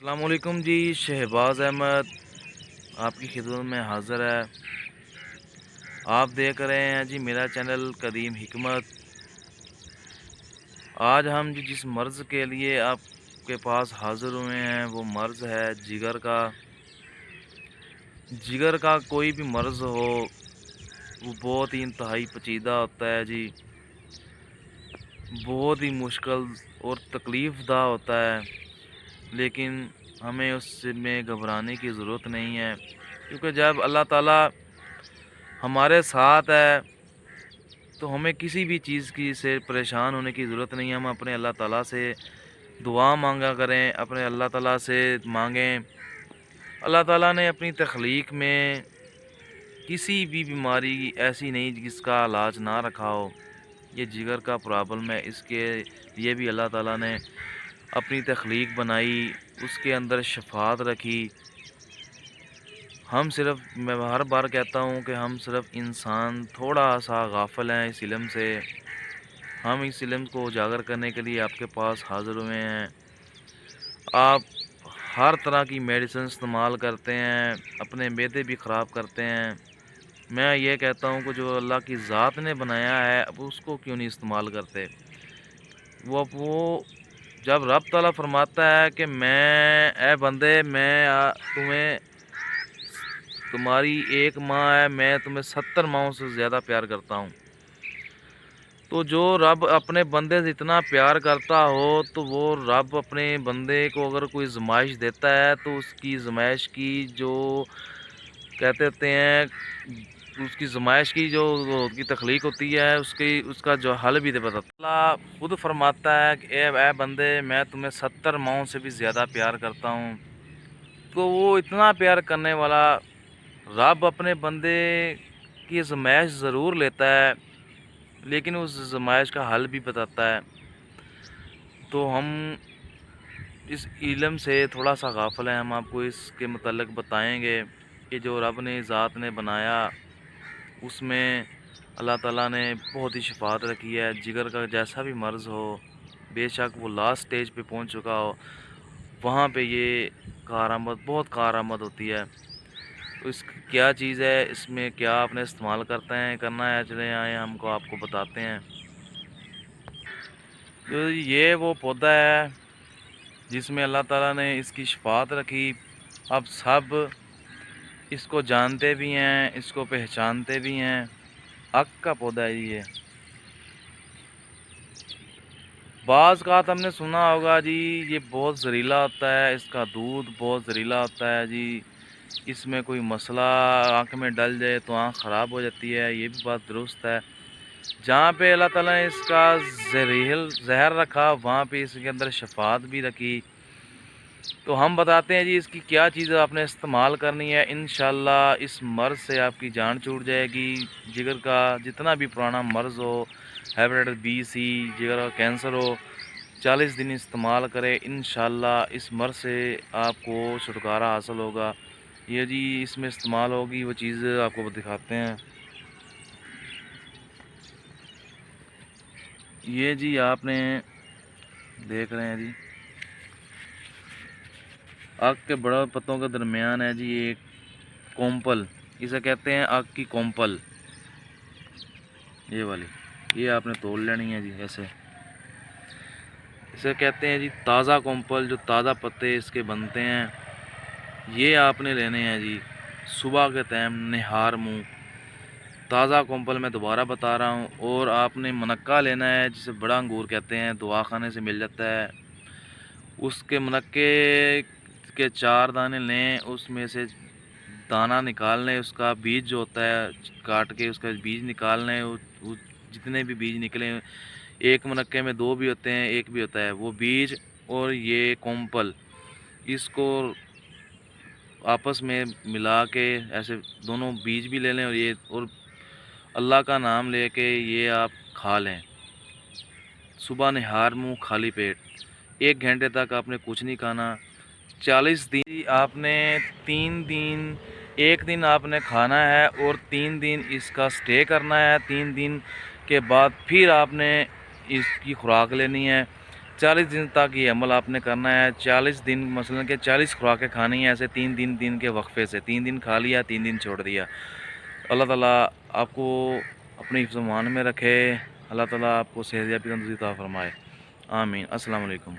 السلام علیکم جی، شہباز احمد آپ کی خدمت میں حاضر ہے۔ آپ دیکھ رہے ہیں جی میرا چینل قدیم حکمت۔ آج ہم جس مرض کے لیے آپ کے پاس حاضر ہوئے ہیں وہ مرض ہے جگر کا۔ جگر کا کوئی بھی مرض ہو وہ بہت ہی انتہائی پیچیدہ ہوتا ہے جی، بہت ہی مشکل اور تکلیف دہ ہوتا ہے، لیکن ہمیں اس میں گھبرانے کی ضرورت نہیں ہے، کیونکہ جب اللہ تعالیٰ ہمارے ساتھ ہے تو ہمیں کسی بھی چیز کی سے پریشان ہونے کی ضرورت نہیں ہے۔ ہم اپنے اللہ تعالیٰ سے دعا مانگا کریں، اپنے اللہ تعالیٰ سے مانگیں۔ اللہ تعالیٰ نے اپنی تخلیق میں کسی بھی بیماری ایسی نہیں جس کا علاج نہ رکھا ہو۔ یہ جگر کا پرابلم ہے، اس کے لیے بھی اللہ تعالیٰ نے اپنی تخلیق بنائی، اس کے اندر شفاعت رکھی۔ میں ہر بار کہتا ہوں کہ ہم صرف انسان تھوڑا سا غافل ہیں اس علم سے۔ ہم اس علم کو اجاگر کرنے کے لیے آپ کے پاس حاضر ہوئے ہیں۔ آپ ہر طرح کی میڈیسن استعمال کرتے ہیں، اپنے معدے بھی خراب کرتے ہیں۔ میں یہ کہتا ہوں کہ جو اللہ کی ذات نے بنایا ہے اب اس کو کیوں نہیں استعمال کرتے؟ وہ جب رب تعالیٰ فرماتا ہے کہ اے بندے میں تمہیں، تمہاری ایک ماں ہے، میں تمہیں 70 ماؤں سے زیادہ پیار کرتا ہوں، تو جو رب اپنے بندے سے اتنا پیار کرتا ہو تو وہ رب اپنے بندے کو اگر کوئی زمائش دیتا ہے تو اس کی زمائش کی جو کہتے ہوتے ہیں، اس کی زمائش کی جو کی تخلیق ہوتی ہے اس کا جو حل بھی بتاتا ہے۔ اللہ خود فرماتا ہے کہ اے بندے میں تمہیں 70 ماؤں سے بھی زیادہ پیار کرتا ہوں، تو وہ اتنا پیار کرنے والا رب اپنے بندے کی زمائش ضرور لیتا ہے، لیکن اس زمائش کا حل بھی بتاتا ہے۔ تو ہم اس علم سے تھوڑا سا غافل ہیں، ہم آپ کو اس کے متعلق بتائیں گے کہ جو رب نے ذات نے بنایا اس میں اللہ تعالیٰ نے بہت ہی شفاعت رکھی ہے۔ جگر کا جیسا بھی مرض ہو، بے شک وہ لاسٹ سٹیج پہ پہنچ چکا ہو، وہاں پہ یہ بہت کارآمد ہوتی ہے۔ تو اس کی کیا چیز ہے، اس میں کیا آپ نے استعمال کرنا ہے، چلے آئے ہم کو آپ کو بتاتے ہیں۔ تو یہ وہ پودا ہے جس میں اللہ تعالیٰ نے اس کی شفاعت رکھی۔ اب سب اس کو جانتے بھی ہیں، اس کو پہچانتے بھی ہیں۔ اک کا پودا ہے یہ۔ بعض اوقات ہم نے سنا ہوگا جی یہ بہت زہریلا ہوتا ہے، اس کا دودھ بہت زہریلا ہوتا ہے جی، اس میں کوئی مسئلہ آنکھ میں ڈل جائے تو آنکھ خراب ہو جاتی ہے۔ یہ بھی بات درست ہے۔ جہاں پہ اللہ تعالیٰ نے اس کا زہر رکھا وہاں پہ اس کے اندر شفاعت بھی رکھی۔ تو ہم بتاتے ہیں جی اس کی کیا چیز آپ نے استعمال کرنی ہے، انشاءاللہ اس مرض سے آپ کی جان چھوٹ جائے گی۔ جگر کا جتنا بھی پرانا مرض ہو، ہیپیٹائٹس بی سی، جگر کا کینسر ہو، 40 دن استعمال کرے، انشاءاللہ اس مرض سے آپ کو چھٹکارا حاصل ہوگا۔ یہ جی اس میں استعمال ہوگی وہ چیز آپ کو دکھاتے ہیں۔ یہ جی آپ نے دیکھ رہے ہیں جی آگ کے بڑے پتوں کے درمیان ہے جی ایک کومپل، اسے کہتے ہیں آگ کی کومپل، یہ والی، یہ آپ نے توڑ لینی ہے جی ایسے۔ اسے کہتے ہیں جی تازہ کومپل، جو تازہ پتے اس کے بنتے ہیں، یہ آپ نے لینے ہیں جی صبح کے ٹائم نہار منہ۔ تازہ کومپل میں دوبارہ بتا رہا ہوں، اور آپ نے منقہ لینا ہے جسے بڑا انگور کہتے ہیں، دوا خانے سے مل جاتا ہے۔ اس کے منقے کے 4 دانے لیں، اس میں سے دانہ نکالنے، اس کا بیج جو ہوتا ہے کاٹ کے اس کا بیج نکالنے، جتنے بھی بیج نکلیں، ایک منقے میں 2 بھی ہوتے ہیں، ایک بھی ہوتا ہے، وہ بیج اور یہ کومپل، اس کو آپس میں ملا کے ایسے دونوں بیج بھی لے لیں اور اللہ کا نام لے کے یہ آپ کھا لیں صبح نہار منہ خالی پیٹ۔ 1 گھنٹے تک آپ نے کچھ نہیں کھانا۔ 40 دن آپ نے 3 دن، 1 دن آپ نے کھانا ہے اور 3 دن اس کا سٹے کرنا ہے۔ 3 دن کے بعد پھر آپ نے اس کی خوراک لینی ہے۔ 40 دن تک یہ عمل آپ نے کرنا ہے. 40 دن مثلا کہ 40 خوراکیں کھانی ہیں ایسے 3 کے وقفے سے. 3 دن کھا لیا 3 دن چھوڑ دیا. اللہ تعالیٰ آپ کو اپنی حفظ و امان میں رکھے. اللہ تعالیٰ آپ کو صحت یابی تندرستی عطا فرمائے. آمین. السلام علیکم.